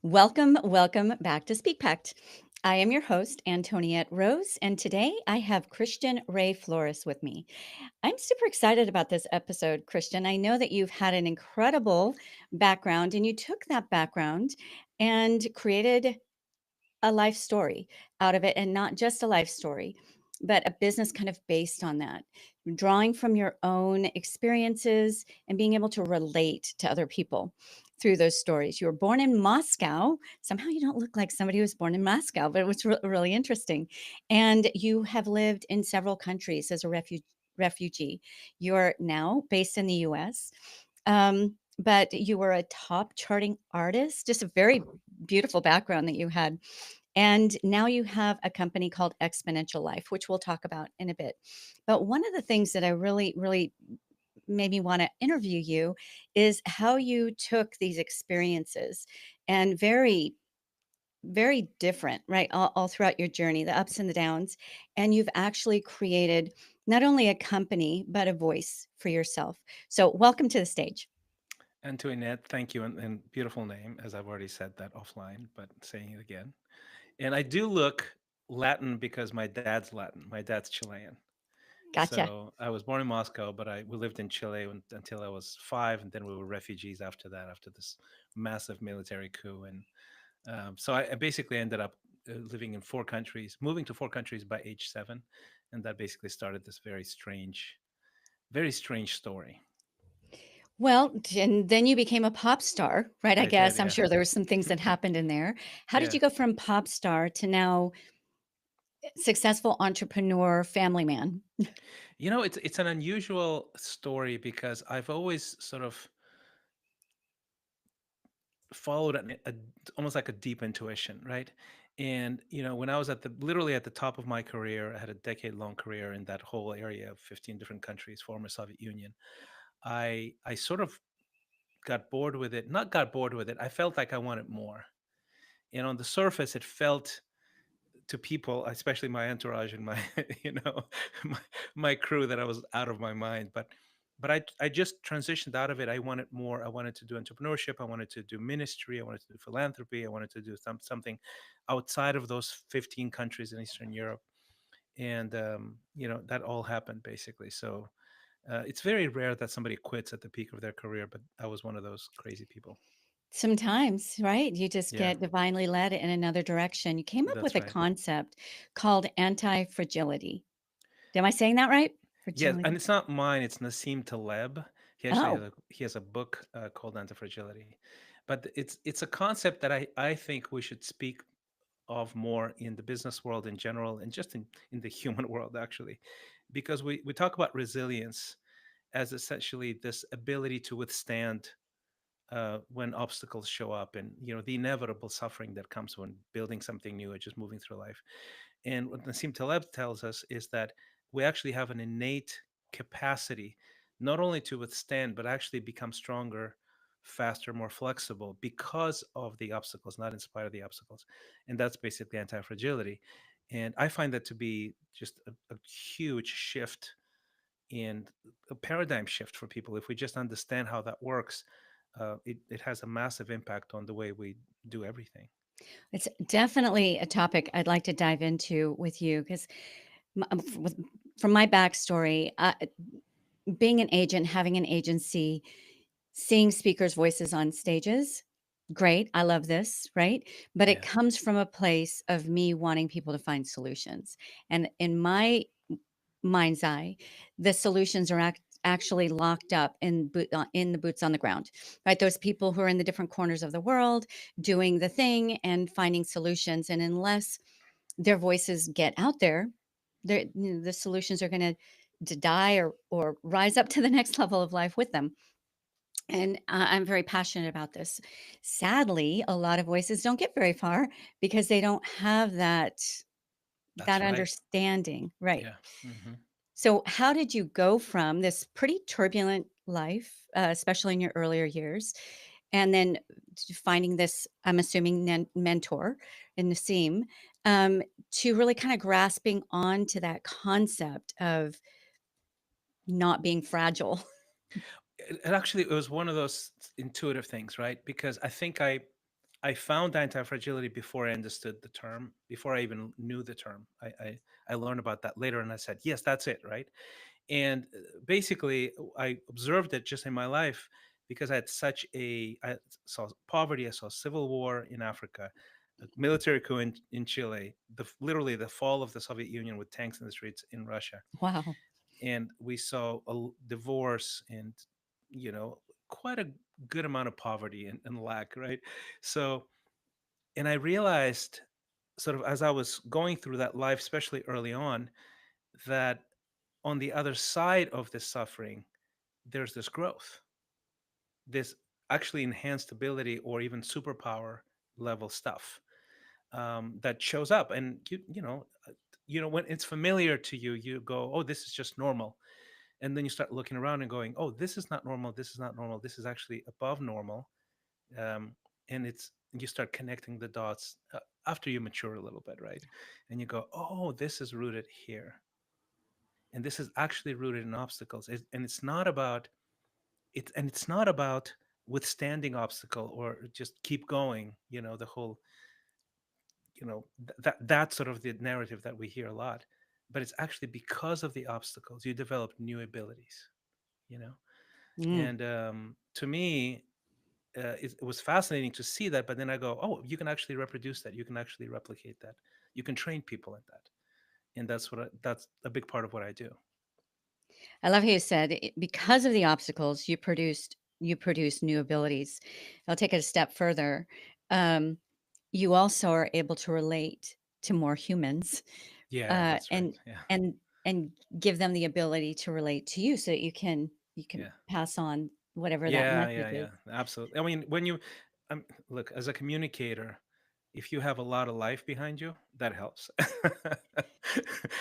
Welcome back to Speak Pact. I am your host, Antoniette Rose, and today I have Christian Ray Flores with me. I'm super excited about this episode, Christian. I know that you've had an incredible background, and you took that background and created a life story out of it, and not just a life story, but a business kind of based on that, drawing from your own experiences and being able to relate to other people through those stories. You were born in Moscow. Somehow you don't look like somebody who was born in Moscow, but it was really interesting. And you have lived in several countries as a refugee. You're now based in the US. But you were a top charting artist, just a very beautiful background that you had. And now you have a company called Xponential Life, which we'll talk about in a bit. But one of the things that I really made me want to interview you is how you took these experiences and very different, right? All throughout your journey, the ups and the downs. And you've actually created not only a company, but a voice for yourself. So, welcome to the stage. Antoniette, thank you, and beautiful name, as I've already said that offline, but saying it again. And I do look Latin because my dad's Latin. My dad's Chilean. Gotcha. So I was born in Moscow, but we lived in Chile until I was 5, and then we were refugees after that, after this massive military coup. And so I basically ended up living in 4 countries, moving to 4 countries by age 7, and that basically started this very strange story. Well, and then you became a pop star, right? I I did, guess. I'm yeah, sure there were some things that happened in there. How did yeah. you go from pop star to now successful entrepreneur, family man? It's an unusual story because I've always sort of followed almost like a deep intuition, right? And when I was at the literally at the top of my career, I had a decade-long career in that whole area of 15 different countries, former Soviet Union. I sort of got bored with it. Not got bored with it. I felt like I wanted more. And on the surface, it felt to people, especially my entourage and my you know my, my crew, that I was out of my mind. But I just transitioned out of it. I wanted more. I wanted to do entrepreneurship. I wanted to do ministry. I wanted to do philanthropy. I wanted to do something outside of those 15 countries in Eastern Europe. And that all happened basically. So it's very rare that somebody quits at the peak of their career, but I was one of those crazy people. Sometimes, right? You just Yeah, get divinely led in another direction. You came up with that's a right. concept called anti-fragility. Am I saying that right? Yes, and Fragility. it's not mine. It's Nassim Taleb. Oh, He has a book called Antifragility, but it's a concept that I think we should speak of more in the business world in general, and just in the human world actually, because we talk about resilience as essentially this ability to withstand when obstacles show up, and the inevitable suffering that comes when building something new or just moving through life. And what Nassim Taleb tells us is that we actually have an innate capacity not only to withstand, but actually become stronger, faster, more flexible because of the obstacles, not in spite of the obstacles. And that's basically anti fragility. And I find that to be just a huge shift and a paradigm shift for people. If we just understand how that works, it has a massive impact on the way we do everything. it's definitely a topic I'd like to dive into with you because from my backstory, being an agent, having an agency, seeing speakers' voices on stages, great. I love this, right? But it Yeah. comes from a place of me wanting people to find solutions. And in my mind's eye, the solutions are actually locked up in the boots on the ground, right? Those people who are in the different corners of the world doing the thing and finding solutions. And unless their voices get out there, the solutions are going to die or rise up to the next level of life with them. And I'm very passionate about this. Sadly, a lot of voices don't get very far because they don't have that That's right. understanding, right? Yeah. Hmm. So, how did you go from this pretty turbulent life, especially in your earlier years, and then finding this, I'm assuming, mentor in Nassim, um, to really kind of grasping on to that concept of not being fragile? It actually it was one of those intuitive things, right? Because I think I found anti-fragility before I understood the term, before I even knew the term. I learned about that later, and I said, yes, that's it, right? And basically, I observed it just in my life because I saw poverty, I saw civil war in Africa, a military coup in Chile, literally the fall of the Soviet Union with tanks in the streets in Russia, Wow. and we saw divorce and, you know, quite a good amount of poverty and lack, right? So, and I realized, sort of as I was going through that life, especially early on, that on the other side of this suffering, there's this growth, this actually enhanced ability or even superpower level stuff that shows up. And when it's familiar to you, you go, "Oh, this is just normal." And then you start looking around and going, "Oh, this is not normal. This is not normal. This is actually above normal." Um, and you start connecting the dots after you mature a little bit, right? And you go, "Oh, this is rooted here." And this is actually rooted in obstacles. And it's not about withstanding obstacle or just keep going, the whole, that's sort of the narrative that we hear a lot. But it's actually because of the obstacles you develop new abilities, you know Mm. and to me, it was fascinating to see that. But then I go, oh, you can actually reproduce that, you can actually replicate that, you can train people at that. And that's a big part of what I do. I love how you said because of the obstacles you produce new abilities. I'll take it a step further. Um, you also are able to relate to more humans, Yeah, uh, that's right. and Yeah, and and give them the ability to relate to you, so that you can yeah. pass on whatever that Yeah, message yeah, is. yeah, absolutely. I mean, look, as a communicator, if you have a lot of life behind you, that helps.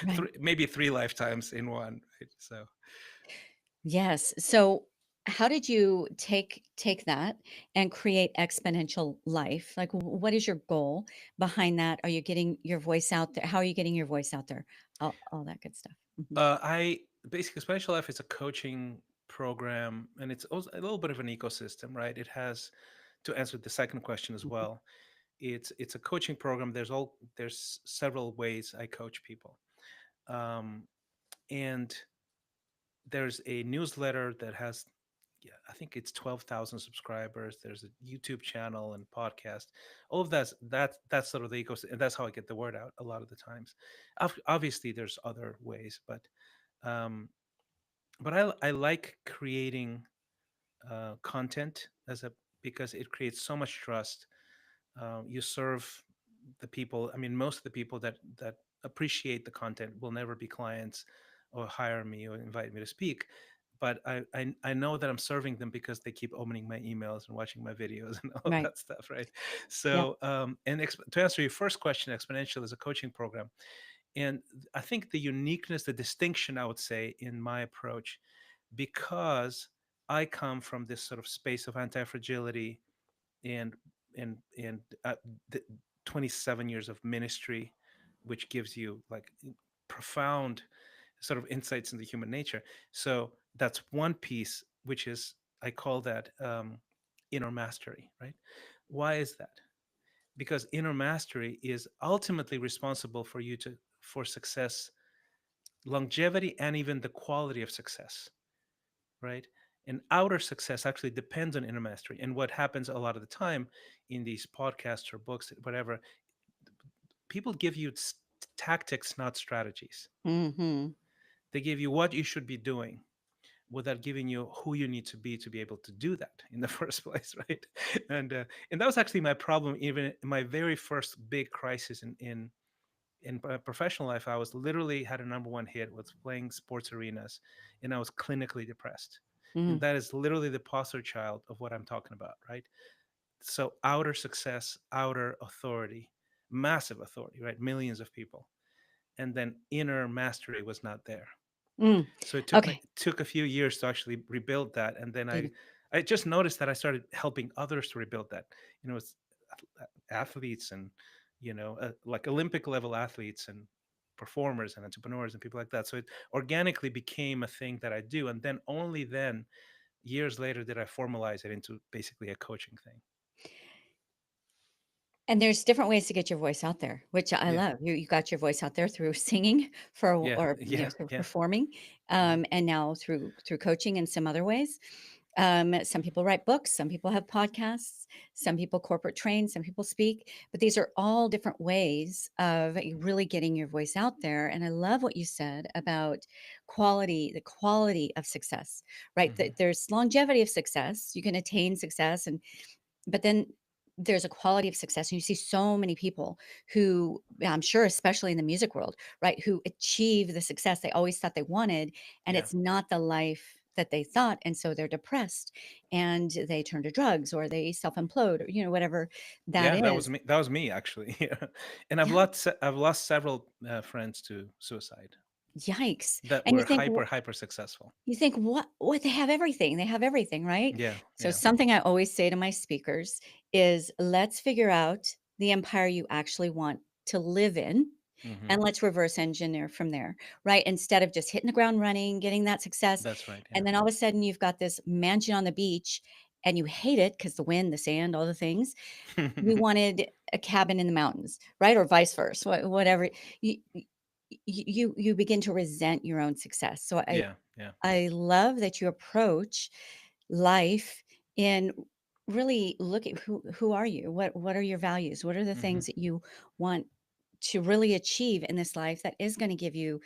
Right. Maybe three lifetimes in one, right? So, Yes. So how did you take that and create exponential life? Like what is your goal behind that? Are you getting your voice out there? How are you getting your voice out there? All that good stuff. Mhm. I basically Xponential Life is a coaching program, and it's also a little bit of an ecosystem, right? It has, to answer the second question as Mhm. well. It's a coaching program. There's several ways I coach people, and there's a newsletter that has, yeah, I think it's 12,000 subscribers. There's a YouTube channel and podcast. All of that's sort of the ecosystem, and that's how I get the word out a lot of the times. Obviously, there's other ways, um, but I like creating content as a because it creates so much trust. You serve the people. I mean, most of the people that appreciate the content will never be clients or hire me or invite me to speak. But I know that I'm serving them because they keep opening my emails and watching my videos and all Right. that stuff, right? Yeah. So, to answer your first question, Exponential is a coaching program, and I think the uniqueness, the distinction, I would say, in my approach, because I come from this sort of space of anti-fragility and and the 27 years of ministry, which gives you like profound sort of insights into human nature. So that's one piece, which is, I call that inner mastery, right? Why is that? Because inner mastery is ultimately responsible for success, longevity, and even the quality of success, right? And outer success actually depends on inner mastery. And what happens a lot of the time in these podcasts or books, whatever, people give you tactics, not strategies. Mhm. They give you what you should be doing without giving you who you need to be able to do that in the first place, right? And that was actually my problem, even in my very first big crisis in professional life. I was literally had a number one hit, was playing sports arenas, and I was clinically depressed. And Mm. that is literally the poster child of what I'm talking about, right? So outer success, outer authority, massive authority, right? Millions of people. And then inner mastery was not there. Mm. So Okay. it took a few years to actually rebuild that. And then Beautiful. I just noticed that I started helping others to rebuild that. It's athletes and, like Olympic level athletes and performers and entrepreneurs and people like that. So it organically became a thing that I do. And then only then, years later, did I formalize it into basically a coaching thing. And there's different ways to get your voice out there, which I Yeah. love. You got your voice out there through singing for Yeah. or, Yeah. through Yeah. performing, Hmm. and now through coaching and some other ways. Some people write books, some people have podcasts, some people corporate train, some people speak, but these are all different ways of really getting your voice out there. And I love what you said about the quality of success, right? Hmm. There's longevity of success. You can attain success and but then there's a quality of success, and you see so many people who, I'm sure, especially in the music world, right, who achieve the success they always thought they wanted, and Yeah. it's not the life that they thought, and so they're depressed, and they turn to drugs, or they self-implode, or, whatever that Yeah. That was is. me. That was me actually. Yeah. And I've Yeah, lost several friends to suicide yikes, that and you were think hyper successful. what they have everything, right? Yeah. So Yeah. something I always say to my speakers is, let's figure out the empire you actually want to live in, Hmm. and let's reverse engineer from there, right? Instead of just hitting the ground running, getting that success, That's right. Yeah. and then all of a sudden you've got this mansion on the beach and you hate it because the wind, the sand, all the things. You wanted a cabin in the mountains, right? Or vice versa, whatever. You begin to resent your own success. So Yeah. Yeah. I love that you approach life in really look at who are you? What are your values? What are the Hmm. things that you want to really achieve in this life that is going to give you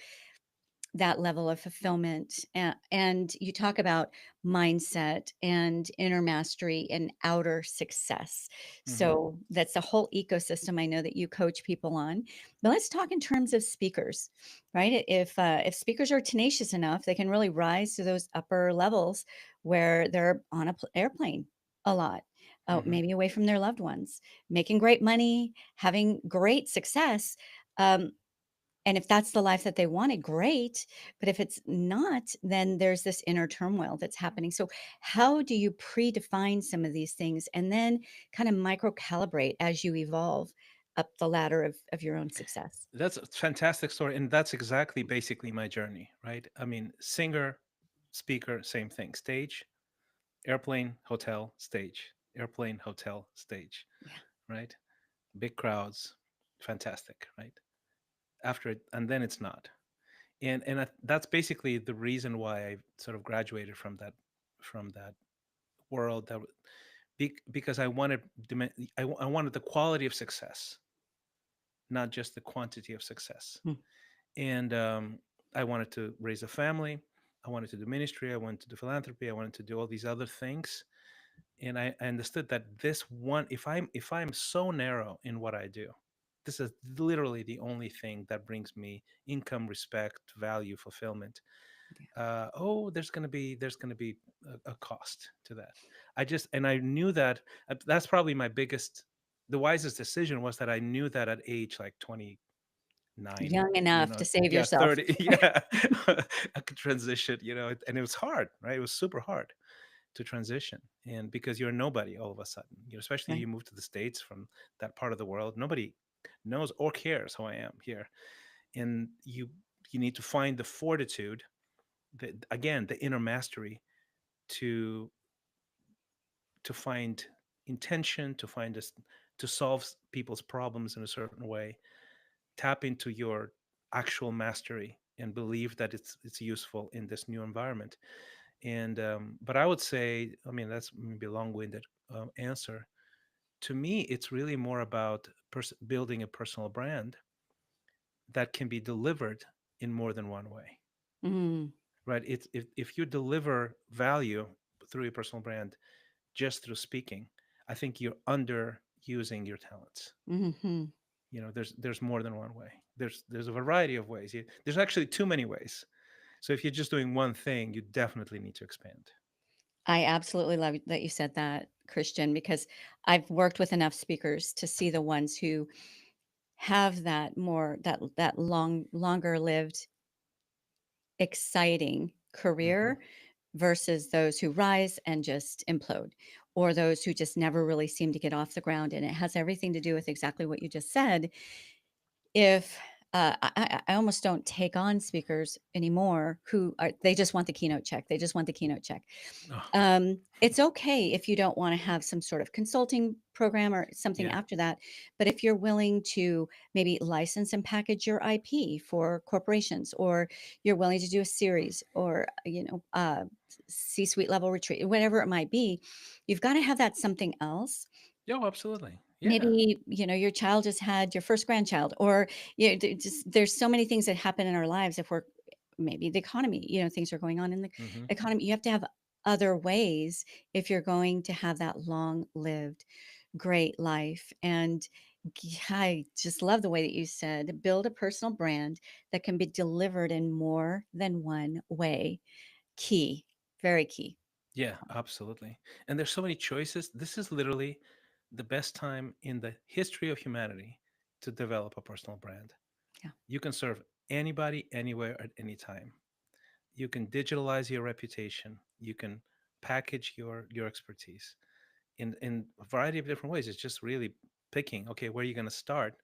that level of fulfillment? And you talk about mindset and inner mastery and outer success. Hmm. So that's a whole ecosystem I know that you coach people on. But let's talk in terms of speakers, right? If speakers are tenacious enough, they can really rise to those upper levels where they're on a airplane a lot. Hmm. Maybe away from their loved ones, making great money, having great success. Um, and if that's the life that they wanted, great. But if it's not, then there's this inner turmoil that's happening. So, how do you predefine some of these things and then kind of micro calibrate as you evolve up the ladder of your own success? That's a fantastic story, and that's exactly basically my journey, right? I mean, singer, speaker, same thing. Stage, airplane, hotel, stage, airplane, hotel, stage, Yeah. right? Big crowds, fantastic, right? After it, and then it's not, that's basically the reason why I sort of graduated from that world. Because I wanted I wanted the quality of success, not just the quantity of success. Mm. And I wanted to raise a family. I wanted to do ministry. I wanted to do philanthropy. I wanted to do all these other things. And I understood that this one, if I'm so narrow in what I do, this is literally the only thing that brings me income, respect, value, fulfillment. Yeah. There's gonna be a cost to that. I knew that. That's probably my biggest. The wisest decision was that I knew that at age like 29, Young enough to save yeah, yourself. 30, yeah, I could transition, and it was hard, right? It was super hard to transition. And because you're nobody all of a sudden, especially Right. you move to the States from that part of the world, nobody knows or cares who I am here. And you need to find the fortitude, again, the inner mastery to find intention, to find this, to solve people's problems in a certain way, tap into your actual mastery and believe that it's useful in this new environment. And but I would say, I mean, that's maybe a long-winded answer. To me, it's really more about building a personal brand that can be delivered in more than one way, Mm, right? If you deliver value through your personal brand just through speaking, I think you're underusing your talents. hmm. There's more than one way. There's a variety of ways. There's actually too many ways. So if you're just doing one thing, you definitely need to expand. I absolutely love that you said that, Christian, because I've worked with enough speakers to see the ones who have that longer lived, exciting Hmm. career versus those who rise and just implode, or those who just never really seem to get off the ground. And it has everything to do with exactly what you just said. If I almost don't take on speakers anymore who are, they just want the keynote check. They just want the keynote check. Oh, It's okay if you don't want to have some sort of consulting program or something yeah. after that. But if you're willing to maybe license and package your IP for corporations, or you're willing to do a series or, C-suite level retreat, whatever it might be, you've got to have that something else. Oh, absolutely. Yeah. Maybe, your child just had your first grandchild, or, just there's so many things that happen in our lives if we're maybe the economy, things are going on in the Hmm. economy. You have to have other ways if you're going to have that long-lived, great life. And I just love the way that you said, build a personal brand that can be delivered in more than one way. Key, very key. Yeah, absolutely. And there's so many choices. This is literally the best time in the history of humanity to develop a personal brand. Yeah, You can serve anybody, anywhere, at any time. You can digitalize your reputation. You can package your expertise in a variety of different ways. It's just really picking, okay, where are you going to start,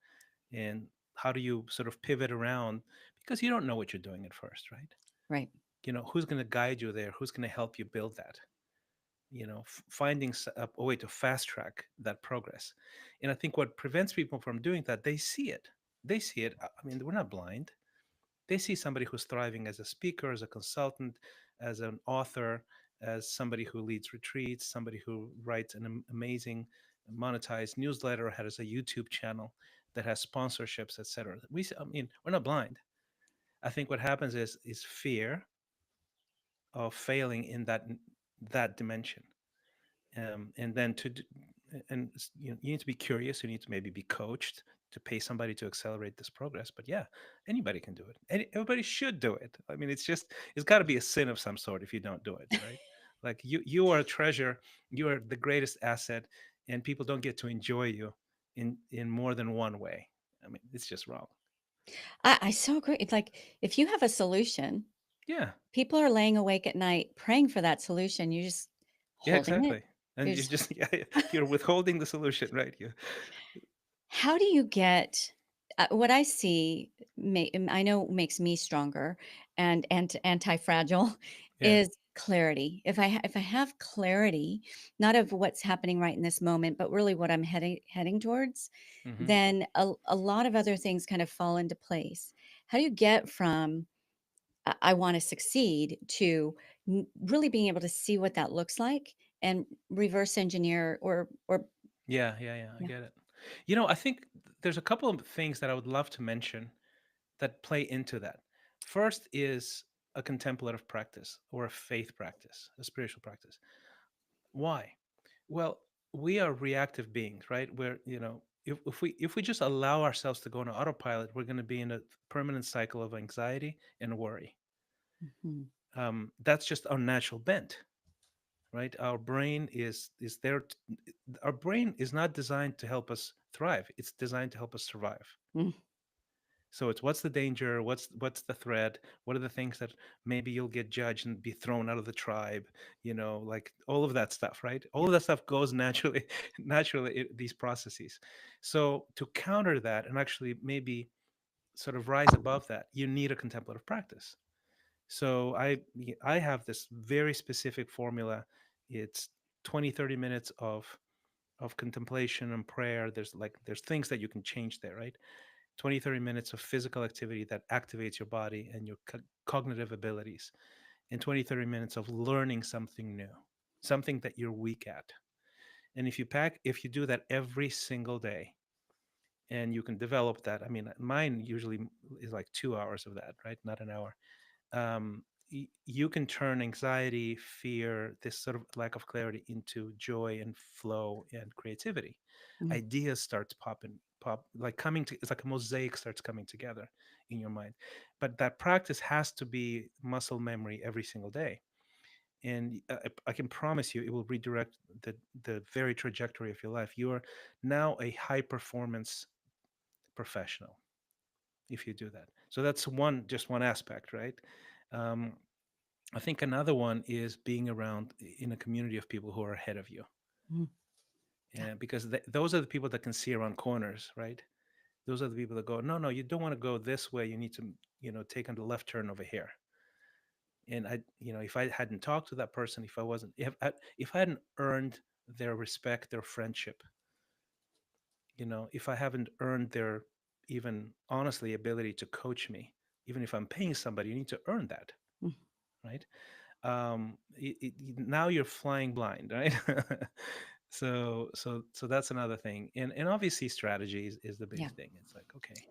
and how do you sort of pivot around, because you don't know what you're doing at first, right? right. Who's going to guide you there? Who's going to help you build that? Finding a way to fast track that progress. And I think what prevents people from doing that, they see it. I mean, we're not blind. They see somebody who's thriving as a speaker, as a consultant, as an author, as somebody who leads retreats, somebody who writes an amazing monetized newsletter, has a YouTube channel that has sponsorships, etc. I mean, we're not blind. I think what happens is fear of failing in that dimension. And then you need to be curious. You need to maybe be coached to pay somebody to accelerate this progress. But yeah, anybody can do it. Everybody should do it. I mean, it's got to be a sin of some sort if you don't do it, right? Like you are a treasure. You are the greatest asset, and people don't get to enjoy you in more than one way. I mean, it's just wrong. I so agree. It's like, if you have a solution, Yeah, people are laying awake at night praying for that solution. You're just yeah, holding it. exactly. And You're you just just yeah, you're withholding the solution, right? how do you get what I see, I know makes me stronger and anti-fragile Yeah. is clarity. If I have clarity, not of what's happening right in this moment, but really what I'm heading towards, Hmm. then a lot of other things kind of fall into place. How do you get from I want to succeed to really being able to see what that looks like and reverse engineer or Yeah, yeah, yeah. I yeah. get it. I think there's a couple of things that I would love to mention that play into that. First is a contemplative practice or a faith practice, a spiritual practice. Why? Well, we are reactive beings, right? If we just allow ourselves to go on autopilot, we're going to be in a permanent cycle of anxiety and worry. Mhm. That's just our natural bent, right? Our brain is there. Our brain is not designed to help us thrive. It's designed to help us survive. Mm, So it's what's the danger, what's the threat, what are the things that maybe you'll get judged and be thrown out of the tribe, like all of that stuff, right? All yeah. of that stuff goes naturally, naturally these processes. So to counter that and actually maybe sort of rise above that, you need a contemplative practice. So I have this very specific formula. It's 20-30 minutes of contemplation and prayer. There's things that you can change there, right? 20-30 minutes of physical activity that activates your body and your cognitive abilities, and 20-30 minutes of learning something new, something that you're weak at. And if you do that every single day, and you can develop that. I mean, mine usually is like 2 hours of that, right? Not an hour. You can turn anxiety, fear, this sort of lack of clarity into joy and flow and creativity. Mm, Ideas start to pop like coming to it's like a mosaic starts coming together in your mind. But that practice has to be muscle memory every single day. And I can promise you it will redirect the very trajectory of your life. You are now a high performance professional if you do that. So that's just one aspect, right? Um, I think another one is being around in a community of people who are ahead of you, mm, yeah. and because those are the people that can see around corners, right? Those are the people that go, no, no, you don't want to go this way. You need to, take on the left turn over here. And if I hadn't talked to that person, if I hadn't earned their respect, their friendship, if I haven't earned their, even honestly, ability to coach me, even if I'm paying somebody, you need to earn that, Mm, right? Now you're flying blind, right? So that's another thing, and obviously strategy is the big yeah. thing. It's like, okay,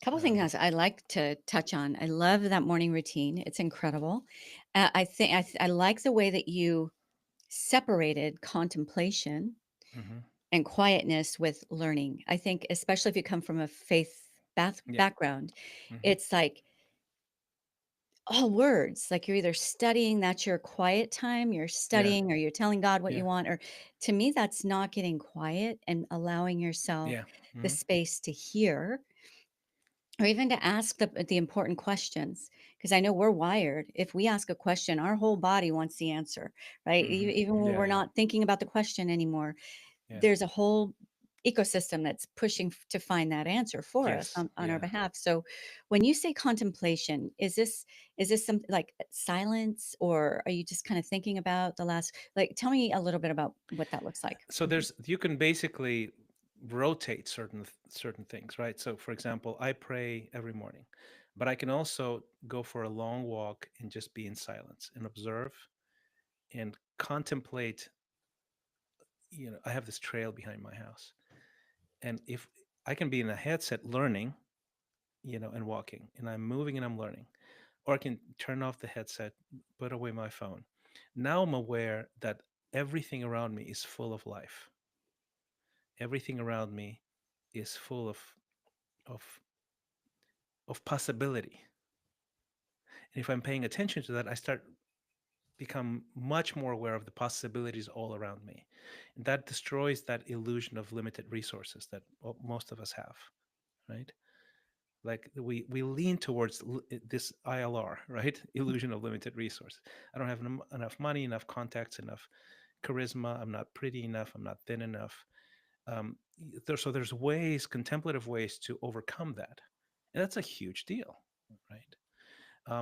Couple um, things I like to touch on. I love that morning routine. It's incredible. I like the way that you separated contemplation mhm, and quietness with learning. I think especially if you come from a faith yeah, background, hmm, it's like all words. Like you're either studying, that's your quiet time, you're yeah, studying, or you're telling God what yeah, you want. Or to me, that's not getting quiet and allowing yourself yeah, the hmm, space to hear or even to ask the important questions. Because I know we're wired. If we ask a question, our whole body wants the answer, right? hmm, Even when yeah, we're yeah, not thinking about the question anymore, yeah, there's a whole ecosystem that's pushing to find that answer for us yes, on our yeah. behalf. So when you say contemplation, is this some like silence, or are you just kind of thinking about the last, like, tell me a little bit about what that looks like. So Mhm. you can basically rotate certain things, right? So for example, I pray every morning, but I can also go for a long walk and just be in silence and observe and contemplate. I have this trail behind my house, and if I can be in a headset learning, and walking, and I'm moving and I'm learning, or I can turn off the headset, put away my phone. Now I'm aware that everything around me is full of life. Everything around me is full of of possibility. And if I'm paying attention to that, I start become much more aware of the possibilities all around me. And that destroys that illusion of limited resources that most of us have, right? Like we lean towards this ILR, right? Illusion of limited resources. I don't have enough money, enough contacts, enough charisma. I'm not pretty enough. I'm not thin enough. So there's ways, contemplative ways to overcome that, and that's a huge deal, right?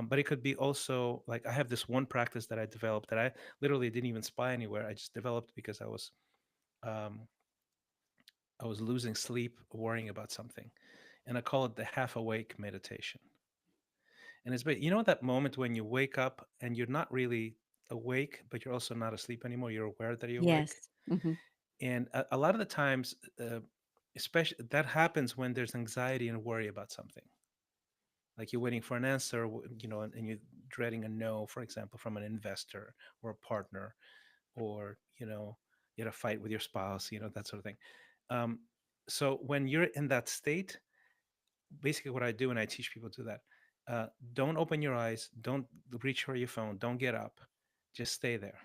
But it could be also like I have this one practice that I developed that I literally didn't even spy anywhere. I just developed because um, I was losing sleep, worrying about something, and I call it the half awake meditation. And that moment when you wake up and you're not really awake, but you're also not asleep anymore. You're aware that you're awake, Yes. Hmm. and a lot of the times, especially that happens when there's anxiety and worry about something. Like you're waiting for an answer, and you're dreading a no, for example, from an investor or a partner, or you had a fight with your spouse, that sort of thing. Um, so when you're in that state, basically what I do, and I teach people to do that, don't open your eyes, don't reach for your phone, don't get up, just stay there,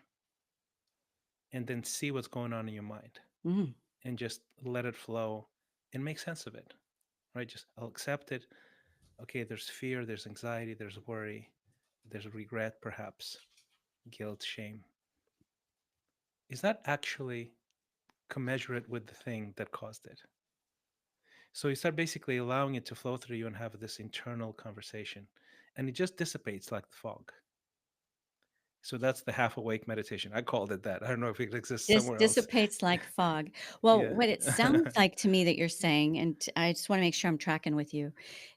and then see what's going on in your mind, Mm. and just let it flow and make sense of it, right? Just I'll accept it. Okay, there's fear, there's anxiety, there's worry, there's regret, perhaps guilt, shame. Is that actually commensurate with the thing that caused it? So you start basically allowing it to flow through you and have this internal conversation, and it just dissipates like the fog. So that's the half awake meditation. I called it that. I don't know if it exists This somewhere else. dissipates like fog. Well, Yeah. what it sounds like to me that you're saying, and I just want to make sure I'm tracking with you,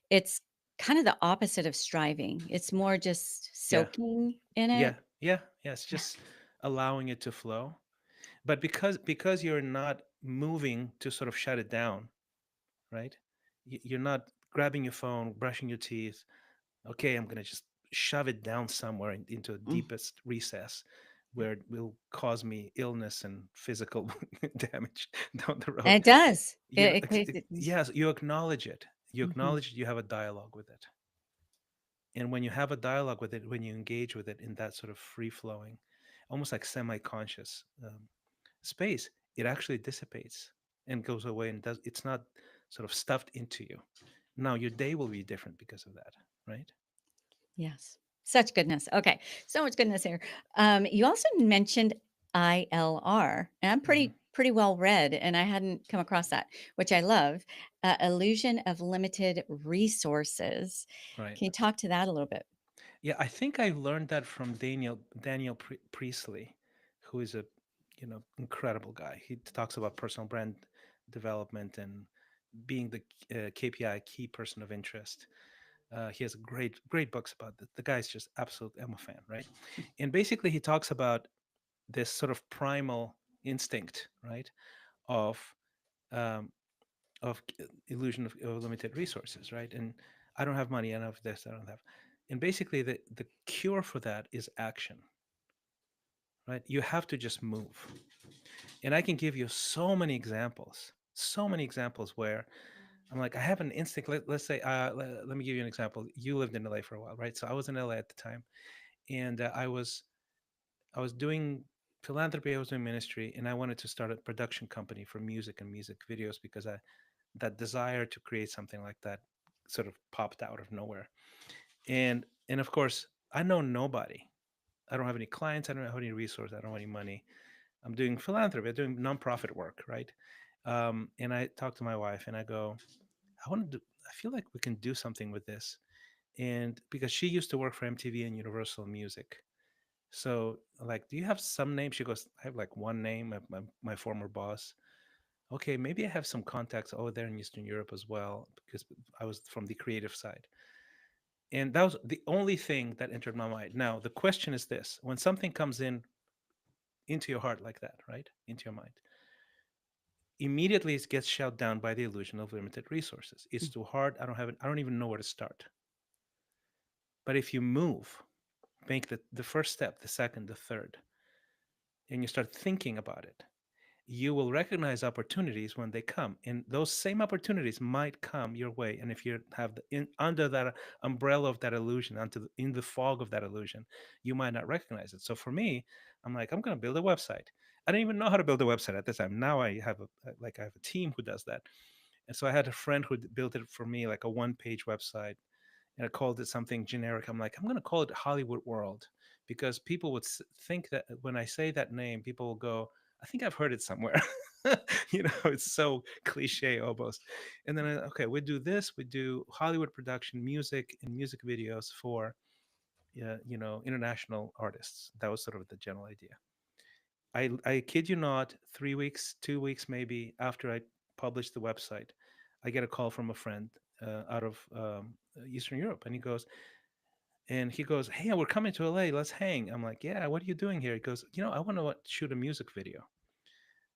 it's kind of the opposite of striving. It's more just Yeah. soaking in Yeah. it. Yeah. Yeah. It's just allowing it to flow. But because you're not moving to sort of shut it down, right? You're not grabbing your phone, brushing your teeth. Okay, I'm gonna just shove it down somewhere into the Mm. deepest recess where it will cause me illness and physical damage down the road. And it does. Yes, you acknowledge it. You Mhm. acknowledge you have a dialogue with it. And when you have a dialogue with it, when you engage with it in that sort of free flowing, almost like semi conscious space, it actually dissipates and goes away and does, it's not sort of stuffed into you. Now, your day will be different because of that, right? Yes. Such goodness. Okay. So much goodness here. You also mentioned ILR, and I'm Hmm. pretty pretty well read, and I hadn't come across that, which I love. Illusion of limited resources. Right. Can you talk to that a little bit? Yeah, I think I learned that from Daniel Priestley, who is a incredible guy. He talks about personal brand development and being the KPI, key person of interest. He has great books about this. The guy's just absolute. I'm a fan, right? And basically, he talks about this sort of primal instinct, right, of um, illusion of limited resources, right? And I don't have money. I don't have this. I don't have. And basically, the cure for that is action, right? You have to just move. And I can give you so many examples where I'm like, I have an instinct. Let's say, let me give you an example. You lived in LA for a while, right? So I was in LA at the time, and I was doing philanthropy. I was doing ministry, and I wanted to start a production company for music and music videos because that desire to create something like that sort of popped out of nowhere. And of course, I know nobody. I don't have any clients. I don't have any resources. I don't have any money. I'm doing philanthropy. I'm doing nonprofit work, right? And I talk to my wife, and I go, I want to. I feel like we can do something with this, and because she used to work for MTV and Universal Music. So, like, do you have some name? She goes, I have like one name, my former boss. Okay, maybe I have some contacts over there in Eastern Europe as well, because I was from the creative side. And that was the only thing that entered my mind. Now, the question is this: when something comes in into your heart like that, right, into your mind, immediately it gets shut down by the illusion of limited resources. It's too hard. I don't have it. I don't even know where to start. But if you move, make the first step, the second, the third, and you start thinking about it, you will recognize opportunities when they come, and those same opportunities might come your way. And if you have under that umbrella of that illusion, in the fog of that illusion, you might not recognize it. So for me, I'm like, I'm going to build a website. I didn't even know how to build a website at the time. Now I have a team who does that. And so I had a friend who built it for me, like a one-page website, and I called it something generic. I'm like, I'm going to call it Hollywood World, because people would think that when I say that name, people will go, I think I've heard it somewhere. It's so cliche almost. And then, okay, we do this. We do Hollywood production, music, and music videos for, international artists. That was sort of the general idea. I kid you not, 3 weeks, 2 weeks maybe after I published the website, I get a call from a friend out of Eastern Europe, and he goes, "Hey, we're coming to LA. Let's hang." I'm like, "Yeah, what are you doing here?" He goes, "I want to shoot a music video."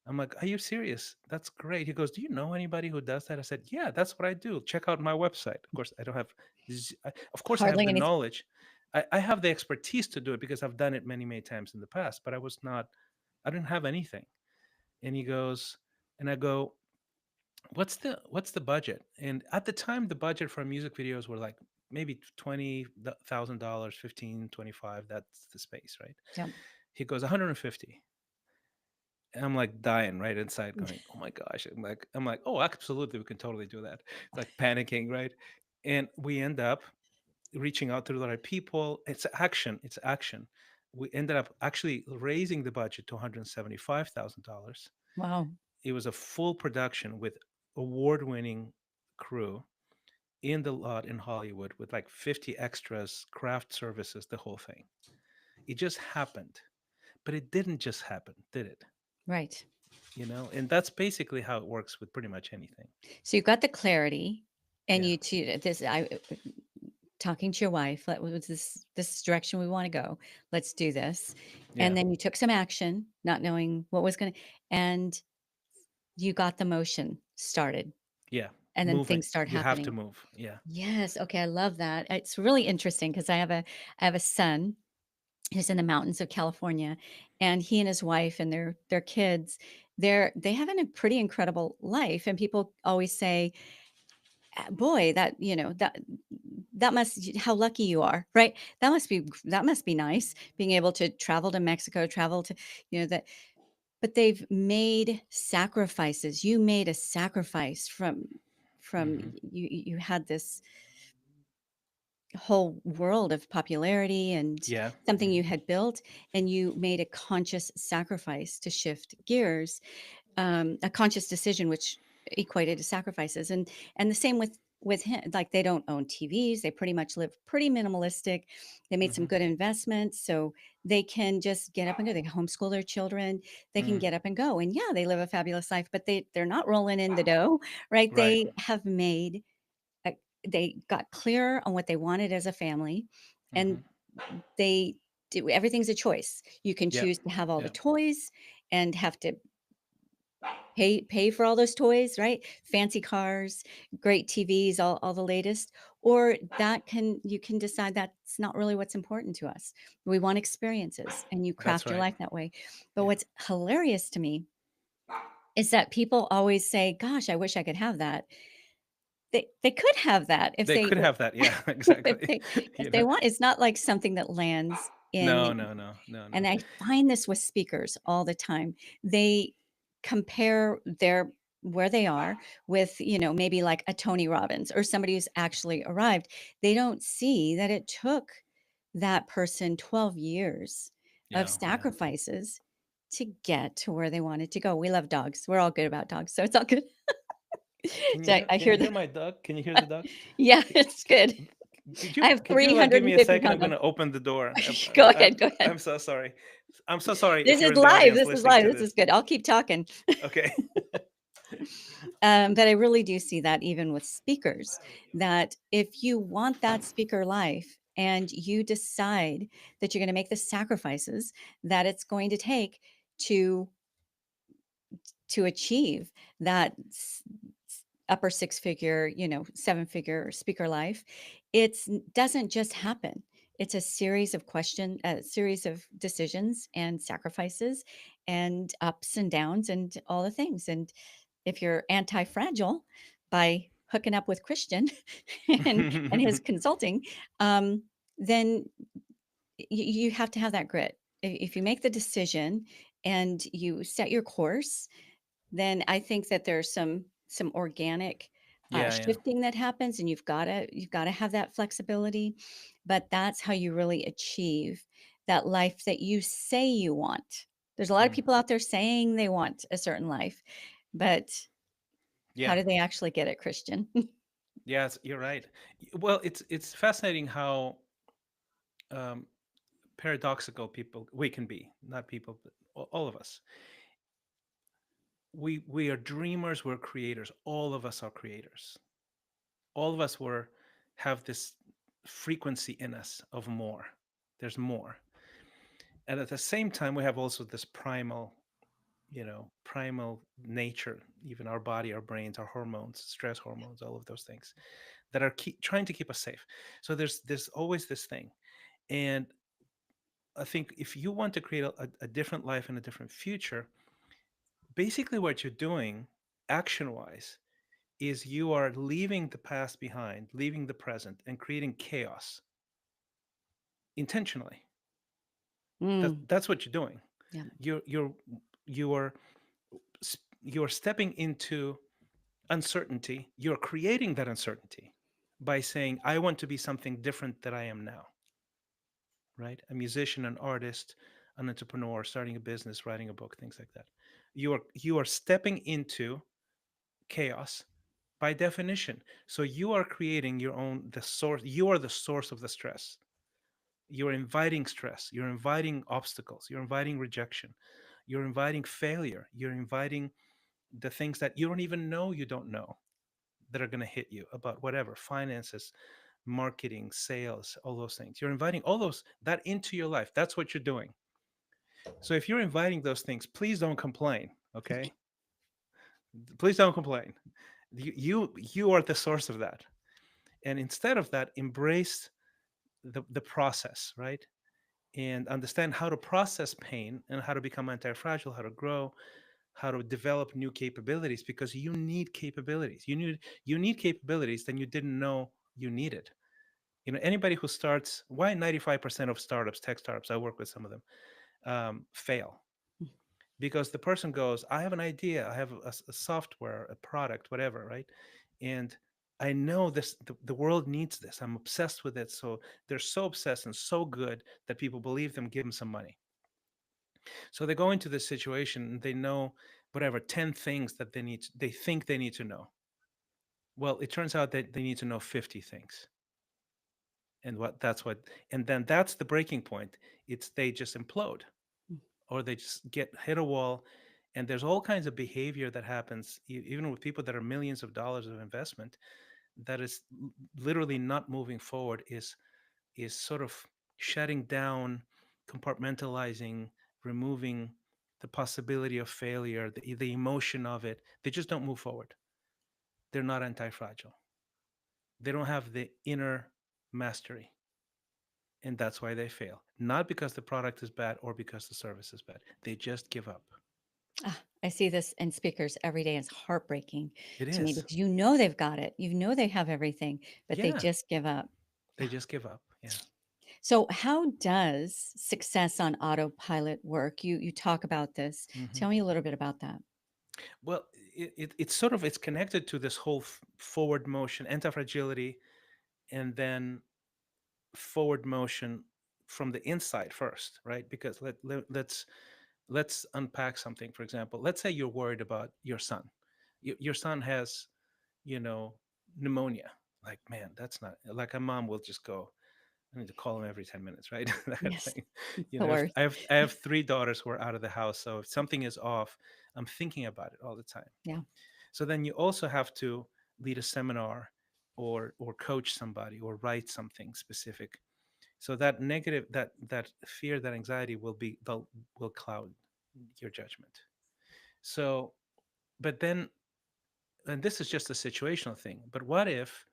I'm like, "Are you serious? That's great." He goes, "Do you know anybody who does that?" I said, "Yeah, that's what I do. Check out my website." Of course, I don't have. Of course, I have Hardly the anything. knowledge. I have the expertise to do it because I've done it many, many times in the past. But I was not. I didn't have anything. And he goes, and I go, what's the budget? And at the time, the budget for music videos were like maybe $20,000, 15, 25. That's the space, right? Yep. He goes 150. And I'm like dying right inside, going, "Oh my gosh!" I'm like, "Oh, absolutely, we can totally do that." It's like panicking, right? And we end up reaching out to the right people. It's action. It's action. We ended up actually raising the budget to $175,000. Wow. It was a full production with award-winning crew in the lot in Hollywood with like 50 extras, craft services, the whole thing. It just happened. But it didn't just happen, did it? Right. And that's basically how it works with pretty much anything. So you got the clarity, and Yeah. you two this I talking to your wife, let was this direction we want to go. Let's do this. And Yeah. then you took some action, not knowing what was going to, and you got the motion started, Yeah. and then Moving. things start You have to happening. move. Yeah. Yes, okay, I love that. It's really interesting because I have a son who's in the mountains of California, and he and his wife and their kids, they have a pretty incredible life, and people always say, boy, that must how lucky you are, right? That must be nice being able to travel to Mexico, travel to, that, but they've made sacrifices. You made a sacrifice from Hmm. you had this whole world of popularity and Yeah. something Hmm. you had built, and you made a conscious sacrifice to shift gears. a conscious decision, which equated to sacrifices. And the same with him. Like, they don't own TVs. They pretty much live pretty minimalistic. They made some Hmm. good investments, so they can just get up and go. They can homeschool their children. They can Mm. get up and go. And yeah, they live a fabulous life, but they're not rolling in the dough, right? Right. They have made a, they got clear on what they wanted as a family, and Hmm. they do everything's a choice. You can Yeah. choose to have all the Yeah. toys and have to pay for all those toys, right? Fancy cars, great TVs, all the latest. Or that can you can decide that's not really what's important to us. We want experiences, and you That's craft your right. life that way. But Yeah. what's hilarious to me is that people always say, "Gosh, I wish I could have that." They could have that if They they could have that. Yeah. if Exactly. they if You they know. want. It's not like something that lands No. in. No. No. No. No. And I find this with speakers all the time. They compare their where they are with, maybe like a Tony Robbins or somebody who's actually arrived. They don't see that it took that person 12 years of Yeah. Yeah. sacrifices to get to where they wanted to go. We love dogs. We're all good about dogs, so it's all good. Can you So I, hear? I Can you hear hear the my dog? Can you hear the dog? yeah, C- it's good. I have Could you like give me a 350 second? I'm pound dog. gonna open the door. Go ahead, go ahead. I'm so sorry. I'm so sorry if This you're is in the live. audience This is listening live. to This is this. good. I'll keep talking. Okay. But I really do see that even with speakers, that if you want that speaker life and you decide that you're going to make the sacrifices that it's going to take to achieve that upper six figure, seven figure speaker life, it doesn't just happen. It's a series of decisions and sacrifices and ups and downs and all the things. And if you're anti-fragile by hooking up with Christian and his consulting, then you have to have that grit. If you make the decision and you set your course, then I think that there's some organic Yeah. Yeah. shifting that happens, and you've got to have that flexibility. But that's how you really achieve that life that you say you want. There's a lot of Mm. people out there saying they want a certain life, but how Yeah. do they actually get it, Christian? Yes, you're right. Well, it's fascinating how um, paradoxical people we can be. Not people, but all of us. We are dreamers. We're creators. All of us are creators. All of us were have this frequency in us of more. There's more, and at the same time, we have also this primal, primal nature. Even our body, our brains, our hormones, stress hormones, all of those things that are trying to keep us safe. So there's always this thing. And I think if you want to create a different life and a different future, basically what you're doing, action wise, is you are leaving the past behind, leaving the present, and creating chaos intentionally. Mm, That's what you're doing. yeah. You are you're stepping into uncertainty. You're creating that uncertainty by saying, "I want to be something different than I am now." Right? A musician, an artist, an entrepreneur, starting a business, writing a book, things like that. You are stepping into chaos by definition. So you are creating your own the source. You are the source of the stress. You're inviting stress. You're inviting obstacles. You're inviting rejection. You're inviting failure. You're inviting the things that you don't even know you don't know that are going to hit you about whatever finances, marketing, sales, all those things. You're inviting all those that into your life. That's what you're doing. So if you're inviting those things, please don't complain. Okay, please don't complain. You are the source of that, and instead of that, embrace the process, right? And understand how to process pain and how to become anti-fragile, how to grow, how to develop new capabilities, because you need capabilities. You need capabilities that you didn't know you needed. Anybody who starts, why 95% of startups, tech startups, I work with some of them, fail, because the person goes, I have an idea, I have a software, a product, whatever, right? And I know the world needs this, I'm obsessed with it. So they're so obsessed and so good that people believe them, give them some money. So they go into this situation and they know, whatever 10 things that they think they need to know. Well, it turns out that they need to know 50 things. And then that's the breaking point. It's they just implode, or they just get hit a wall. And there's all kinds of behavior that happens even with people that are millions of dollars of investment, that is literally not moving forward, is sort of shutting down, compartmentalizing, removing the possibility of failure, the emotion of it. They just don't move forward. They're not anti-fragile. They don't have the inner mastery, and that's why they fail. Not because the product is bad or because the service is bad. They just give up. Ah, I see this in speakers every day. It's heartbreaking It to me is. because you know they've got it. You know they have everything, but they Yeah, just give up. they just give up. Yeah. So how does success on autopilot work? You talk about this. Hmm. Tell me a little bit about that. Well, it's sort of it's connected to this whole forward motion, anti-fragility, and then forward motion from the inside first, right? Because let's unpack something. For example, let's say you're worried about your son. Your son has, you know, pneumonia. Like, man, that's not like a mom will just go, I need to call him every 10 minutes, right? That kind of Yes, thing. the worst. I have three daughters who are out of the house. So if something is off, I'm thinking about it all the time. Yeah. So then you also have to lead a seminar, or coach somebody, or write something specific. So that negative, that fear, that anxiety will cloud your judgment. So, but then, and this is just a situational thing, but what if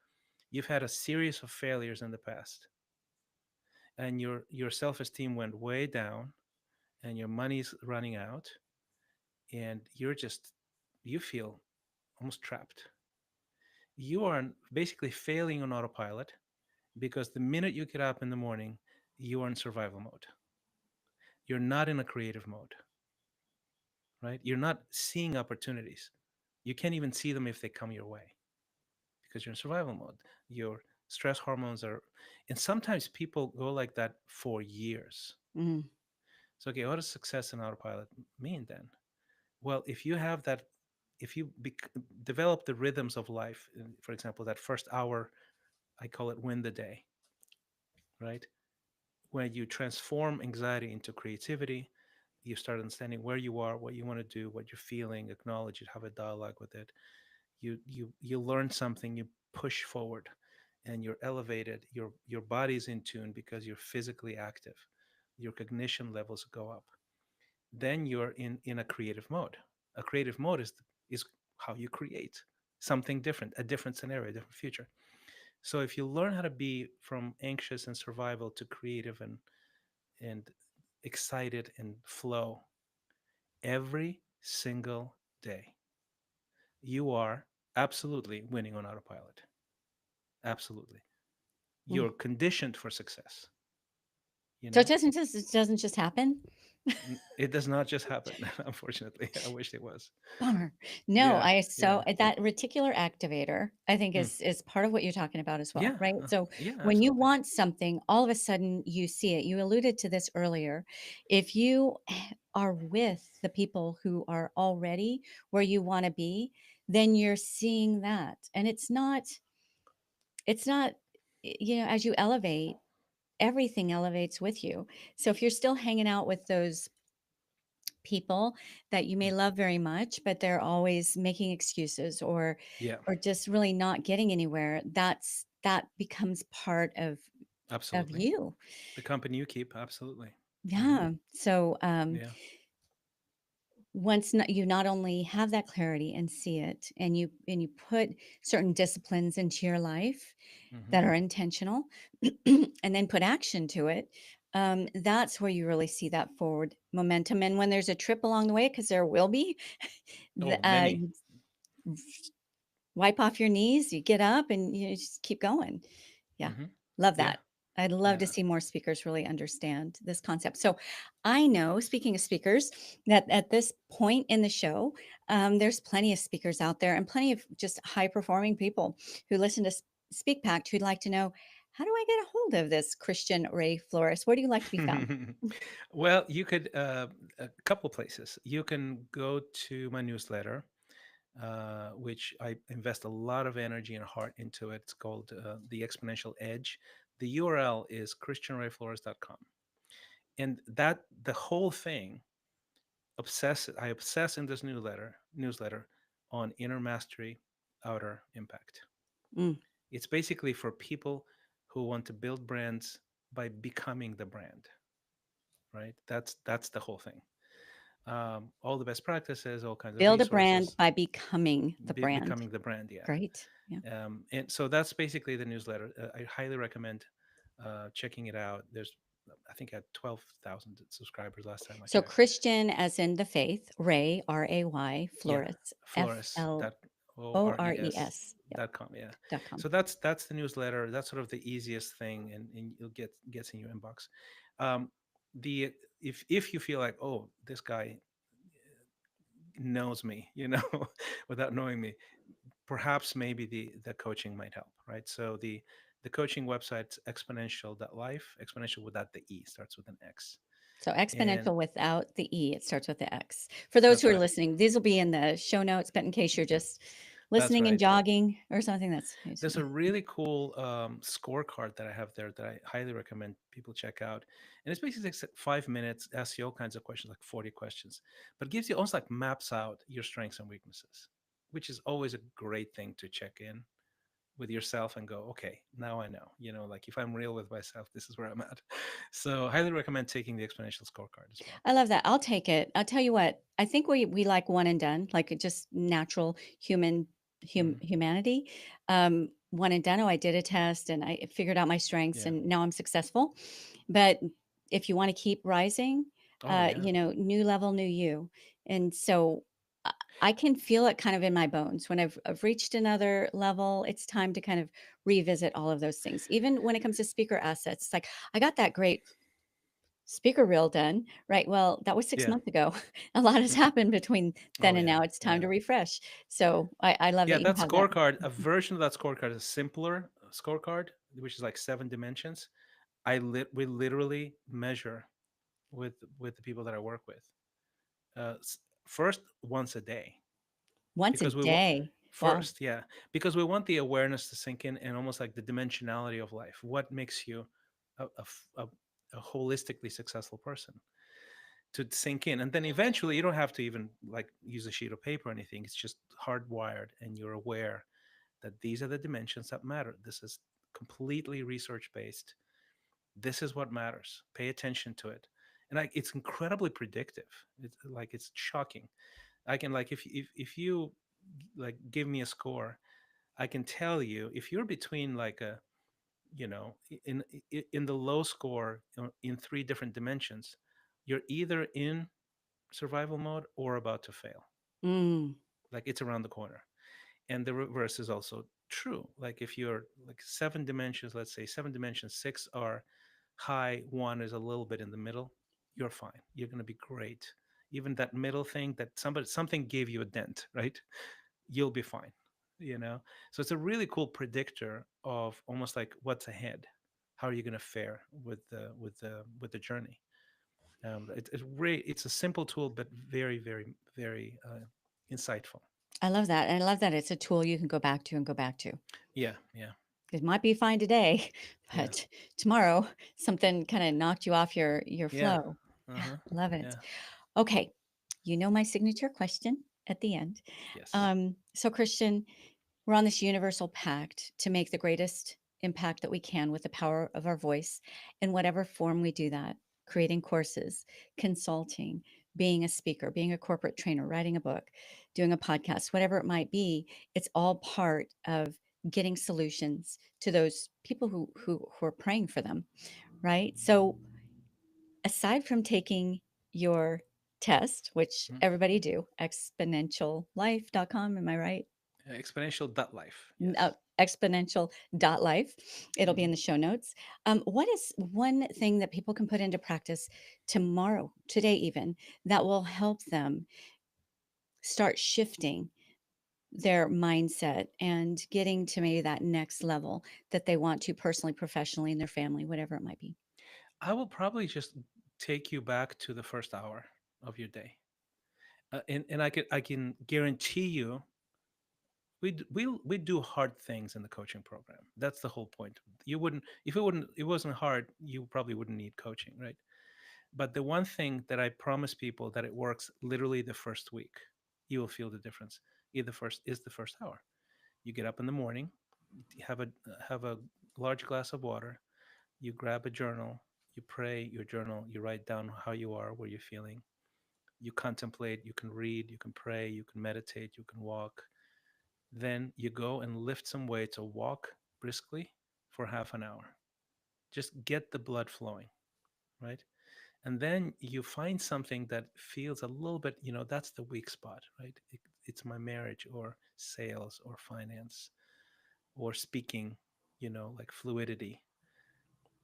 you've had a series of failures in the past, and your self-esteem went way down, and your money's running out, and you feel almost trapped. You are basically failing on autopilot, because the minute you get up in the morning, you are in survival mode. You're not in a creative mode, right? You're not seeing opportunities. You can't even see them if they come your way, because you're in survival mode. Your stress hormones are, and sometimes people go like that for years. Mm, So, okay, what does success in autopilot mean then? Well, if you have that, if you develop the rhythms of life, for example, that first hour, I call it win the day, right? When you transform anxiety into creativity, you start understanding where you are, what you want to do, what you're feeling, acknowledge it, have a dialogue with it. You learn something, you push forward, and you're elevated. Your body's in tune because you're physically active. Your cognition levels go up. Then you're in a creative mode. A creative mode is how you create something different, a different scenario, a different future. So if you learn how to be from anxious and survival to creative and excited and flow every single day, you are absolutely winning on autopilot. Absolutely. mm. You're conditioned for success, you So it know? doesn't just happen? It does not just happen, unfortunately. I wish it was. Bummer. No, Yeah, I yeah. so that reticular activator, I think Mm. is part of what you're talking about as well, Yeah, right? So yeah, when you absolutely. want something, all of a sudden you see it. You alluded to this earlier. If you are with the people who are already where you want to be, then you're seeing that. And it's not as you elevate, everything elevates with you. So if you're still hanging out with those people that you may Mm. love very much, but they're always making excuses Yeah, or just really not getting anywhere, that becomes part of absolutely. you. The company you keep, absolutely. Hmm. Yeah. So Yeah. you not only have that clarity and see it, and you put certain disciplines into your life Hmm. that are intentional, and then put action to it, that's where you really see that forward momentum. And when there's a trip along the way, because there will be, Oh, many. you wipe off your knees, you get up, and you just keep going. Yeah, Hmm. love Yeah, that. I'd love to yeah. see more speakers really understand this concept. So, I know, speaking of speakers, that at this point in the show, there's plenty of speakers out there and plenty of just high performing people who listen to Speak Pact who'd like to know, How do I get a hold of this Christian Ray Flores? Where do you like to be found? Well, you could a couple places. You can go to my newsletter, which I invest a lot of energy and heart into it. It's called the Exponential Edge. The URL is christianrayflores.com, and that the whole thing I obsess in this newsletter on inner mastery, outer impact. Mm. It's basically for people who want to build brands by becoming the brand, right? That's the whole thing. All the best practices, all kinds of Build a brand resources, by becoming the brand. becoming the brand. Yeah. Great. Yeah. And so that's basically the newsletter. I highly recommend checking it out. I think I had 12,000 subscribers last time I So checked. Christian, as in the faith, Ray, Ray, Yeah, Flores, Flores dot Flores ores dot com. Yeah, dot com. so that's the newsletter. That's sort of the easiest thing, and you'll gets in your inbox. Um, the if you feel like, oh, this guy knows me, without knowing me, perhaps maybe the coaching might help, right? So the coaching website's exponential.life, exponential without the e, starts with an x, So and exponential without the E, it starts with the X. For those that's who are right. listening, these will be in the show notes, but in case you're just That's listening and right. jogging or something, that's There's a really cool scorecard that I have there that I highly recommend people check out. And it's basically like 5 minutes, asks you all kinds of questions, like 40 questions, but gives you almost like maps out your strengths and weaknesses, which is always a great thing to check in with yourself and go, okay, now I know, like if I'm real with myself, this is where I'm at. So highly recommend taking the exponential scorecard as well. I love that. I'll take it. I'll tell you what, I think we like one and done, like it just natural Hmm. humanity. One and done. Oh, I did a test and I figured out my strengths Yeah. and now I'm successful. But if you want to keep rising, Oh, yeah. new level, new you. And so I I can feel it kind of in my bones when I've reached another level. It's time to kind of revisit all of those things. Even when it comes to speaker assets, it's like I got that great speaker reel done, right? Well, that was 6 Yeah. months ago. A lot has happened between Oh, then and yeah. now. It's time Yeah. to refresh. So I love Yeah, that you that have that. scorecard, a version of that scorecard is a simpler scorecard, which is like 7 dimensions. We literally measure with the people that I work with. First, once a day, Once a because we want day. Wow. first, yeah, because we want the awareness to sink in and almost like the dimensionality of life. What makes you a holistically successful person to sink in, and then eventually you don't have to even like use a sheet of paper or anything. It's just hardwired, and you're aware that these are the dimensions that matter. This is completely research based. This is what matters. Pay attention to it. And it's incredibly predictive. It's shocking. I can like if you like give me a score, I can tell you if you're between like a in the low score in three different dimensions, you're either in survival mode or about to fail. Mm, Like it's around the corner. And the reverse is also true. Like if you're like 7 dimensions, let's say 7 dimensions, six are high, one is a little bit in the middle, you're fine. You're going to be great. Even that middle thing that something gave you a dent, right? You'll be fine. you know so it's a really cool predictor of almost like what's ahead. How are you going to fare with the journey? It's a simple tool, but very, very, very insightful. I love that. And I love that it's a tool you can go back to and go back to. Yeah, yeah, It might be fine today, yeah, but tomorrow something kind of knocked you off your yeah. flow. Yeah, Uh-huh. love it. Yeah. Okay. You know my signature question at the end. Yes. So Christian, we're on this universal pact to make the greatest impact that we can with the power of our voice in whatever form we do that, creating courses, consulting, being a speaker, being a corporate trainer, writing a book, doing a podcast, whatever it might be. It's all part of getting solutions to those people who are praying for them, right? So aside from taking your test, which Mhm. everybody do, exponentiallife.com, am I right? Exponential dot life. Yes. Exponential dot life. It'll be in Hmm. the show notes. What is one thing that people can put into practice tomorrow, today even, that will help them start shifting their mindset and getting to maybe that next level that they want to personally, professionally, in their family, whatever it might be? I will probably just take you back to the first hour of your day, and I can guarantee you we do hard things in the coaching program. That's the whole point. You wouldn't if it wasn't hard, you probably wouldn't need coaching, right? But the one thing that I promise people that it works literally the first week, you will feel the difference. The first hour. You get up in the morning, have a have a large glass of water, you grab a journal, you pray your journal, you write down how you are, where you're feeling, you contemplate, you can read, you can pray, you can meditate, you can walk. Then you go and lift some weights or walk briskly for half an hour. Just get the blood flowing, right? And then you find something that feels a little bit, that's the weak spot, right? It's my marriage or sales or finance or speaking, like fluidity.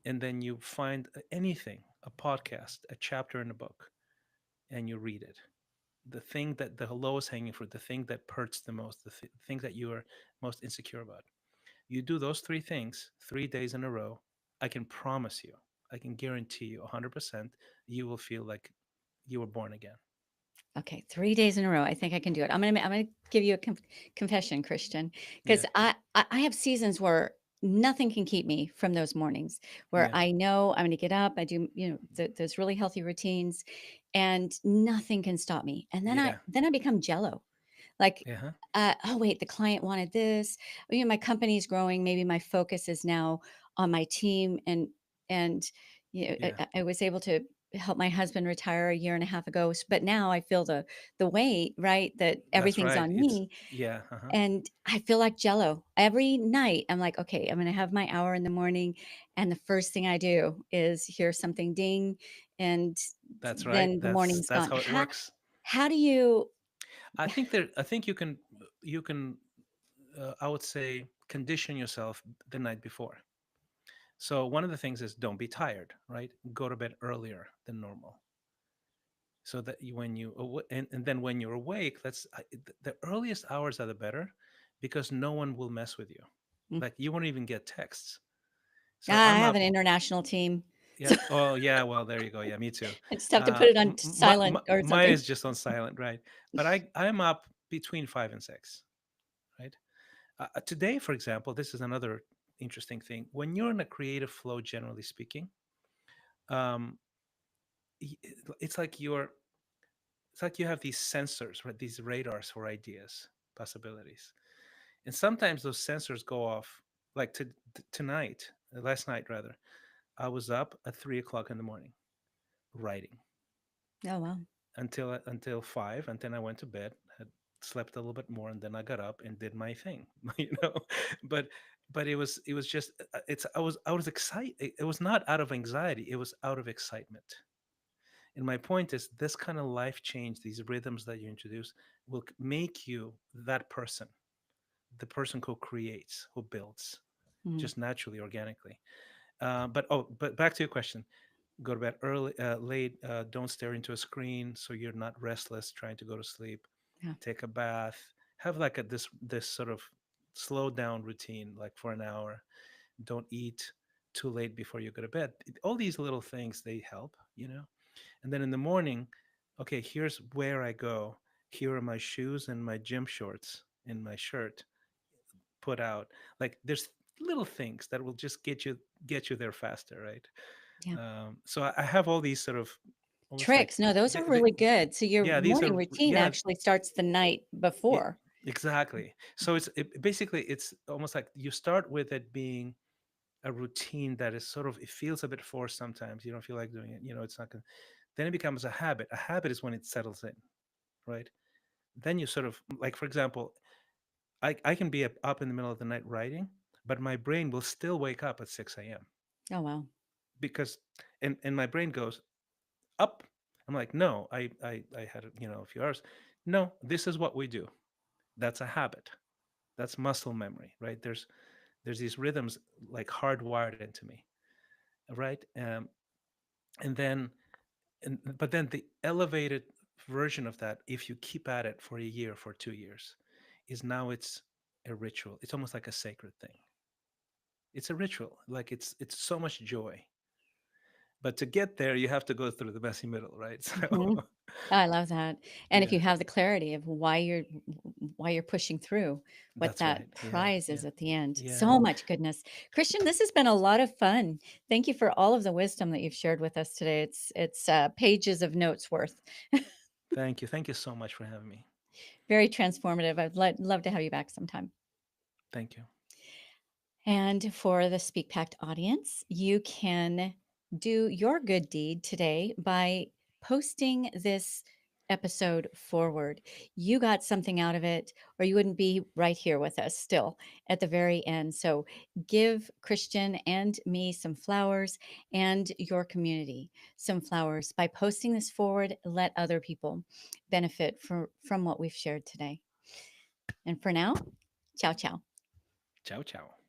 And then you find anything, a podcast, a chapter in a book, and you read it. The thing that the lowest hanging fruit, the thing that hurts the most, the thing that you are most insecure about. You do those three things 3 days in a row. I can promise you, I can guarantee you 100%, you will feel like you were born again. Okay, 3 days in a row. I think I can do it. I'm gonna give you a confession, Christian, Yeah, because I have seasons where nothing can keep me from those mornings where yeah, I know I'm gonna get up, I do, those really healthy routines, and nothing can stop me. And yeah, then I become jello. Like, yeah, oh wait, the client wanted this. My company's growing. Maybe my focus is now on my team, and yeah. I was able to help my husband retire a year and a half ago. But now I feel the weight, right? That That's everything's right. on It's me, yeah, uh-huh. and I feel like jello every night. I'm like, okay, I'm gonna have my hour in the morning, and the first thing I do is hear something ding, and That's right. then the That's morning's that's gone. how it works. How do you? I think you can I would say condition yourself the night before. So one of the things is don't be tired, right? Go to bed earlier than normal. So that when and then when you're awake, the earliest hours are the better because no one will mess with you. Like you won't even get texts. So I I'm have an up. international team, Yeah. so Oh, yeah. Well, there you go. Yeah, me too. I just have to put it on My, silent or mine something. is just on silent, right? But I'm up between 5 and 6, right? Today, for example, this is another interesting thing. When you're in a creative flow, generally speaking, um, it's like you have these sensors, right? These radars for ideas, possibilities, and sometimes those sensors go off. Like tonight, last night rather, I was up at 3 o'clock in the morning writing Oh, wow. until 5, and then I went to bed, had slept a little bit more, and then I got up and did my thing. But it was just I was excited. It was not out of anxiety, it was out of excitement. And my point is, this kind of life change, these rhythms that you introduce, will make you that person, the person who creates, who builds, Mhm. just naturally, organically. But back to your question, go to bed early, late. Don't stare into a screen so you're not restless trying to go to sleep. Yeah, Take a bath. Have like this sort of slow down routine, like for an hour. Don't eat too late before you go to bed. All these little things, they help. And then in the morning, okay, here's where I go. Here are my shoes and my gym shorts and my shirt put out. Like there's little things that will just get you there faster, right? yeah. So I have all these sort of almost like Tricks. No, those are the really good. So your yeah, these morning are routine yeah, actually starts the night yeah, before. exactly. So basically it's almost like you start with it being a routine that is sort of, it feels a bit forced sometimes. You don't feel like doing it. It's not going. Then it becomes a habit. A habit is when it settles in, right? Then you sort of like, for example, I can be up in the middle of the night writing, but my brain will still wake up at 6 a.m. Oh, wow. because and my brain goes up. I'm like, no, I had a few hours. No, this is what we do. That's a habit. That's muscle memory, right? There's these rhythms like hardwired into me, right? And then but then the elevated version of that, if you keep at it for a year, for 2 years, is now it's a ritual. It's almost like a sacred thing. It's a ritual. Like it's so much joy. But to get there, you have to go through the messy middle, right? Mhm. So I love that. And if yeah, you have the clarity of why you're pushing through, what that's that right. Yeah, prize is yeah, at the end. yeah. So much goodness. Christian, this has been a lot of fun. Thank you for all of the wisdom that you've shared with us today. It's pages of notes worth. Thank you. Thank you so much for having me. Very transformative. I'd love to have you back sometime. Thank you. And for the Speak Pact audience, you can do your good deed today by posting this episode forward. You got something out of it, or you wouldn't be right here with us still at the very end. So give Christian and me some flowers and your community some flowers by posting this forward. Let other people benefit from what we've shared today. And for now, ciao, ciao. Ciao, ciao.